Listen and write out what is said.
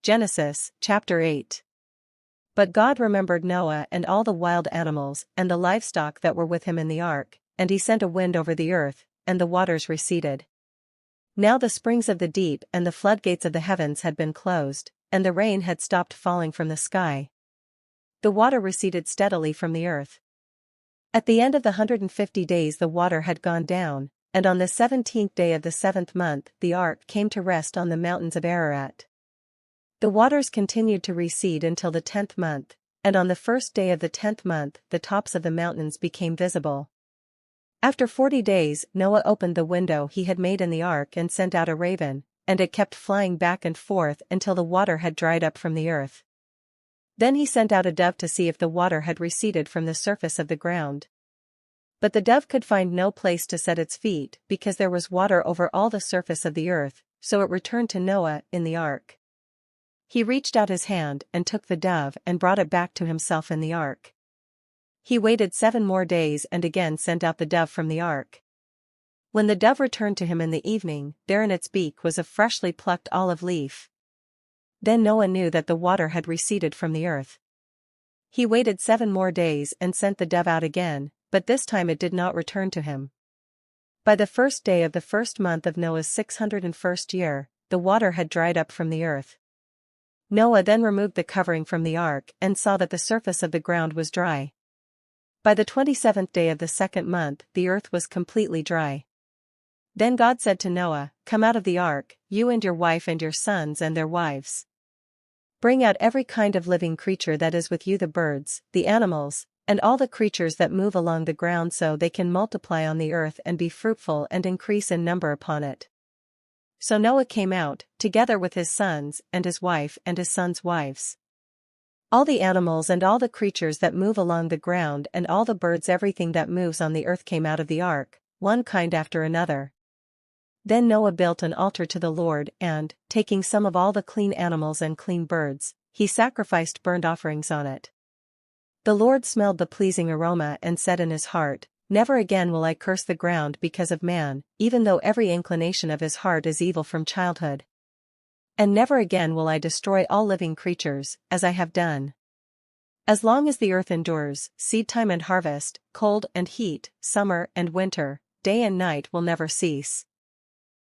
Genesis, chapter 8. But God remembered Noah and all the wild animals and the livestock that were with him in the ark, and he sent a wind over the earth, and the waters receded. Now the springs of the deep and the floodgates of the heavens had been closed, and the rain had stopped falling from the sky. The water receded steadily from the earth. At the end of the 150 days the water had gone down, and on the 17th day of the 7th month the ark came to rest on the mountains of Ararat. The waters continued to recede until the 10th month, and on the first day of the 10th month the tops of the mountains became visible. After 40 days Noah opened the window he had made in the ark and sent out a raven, and it kept flying back and forth until the water had dried up from the earth. Then he sent out a dove to see if the water had receded from the surface of the ground. But the dove could find no place to set its feet because there was water over all the surface of the earth, so it returned to Noah in the ark. He reached out his hand and took the dove and brought it back to himself in the ark. He waited 7 more days and again sent out the dove from the ark. When the dove returned to him in the evening, there in its beak was a freshly plucked olive leaf. Then Noah knew that the water had receded from the earth. He waited 7 more days and sent the dove out again, but this time it did not return to him. By the first day of the first month of Noah's 601st year, the water had dried up from the earth. Noah then removed the covering from the ark and saw that the surface of the ground was dry. By the 27th day of the 2nd month the earth was completely dry. Then God said to Noah, "Come out of the ark, you and your wife and your sons and their wives. Bring out every kind of living creature that is with you, the birds, the animals, and all the creatures that move along the ground, so they can multiply on the earth and be fruitful and increase in number upon it." So Noah came out, together with his sons and his wife and his sons' wives. All the animals and all the creatures that move along the ground and all the birds, everything that moves on the earth, came out of the ark, one kind after another. Then Noah built an altar to the Lord and, taking some of all the clean animals and clean birds, he sacrificed burnt offerings on it. The Lord smelled the pleasing aroma and said in his heart, "Never again will I curse the ground because of man, even though every inclination of his heart is evil from childhood. And never again will I destroy all living creatures, as I have done. As long as the earth endures, seedtime and harvest, cold and heat, summer and winter, day and night will never cease.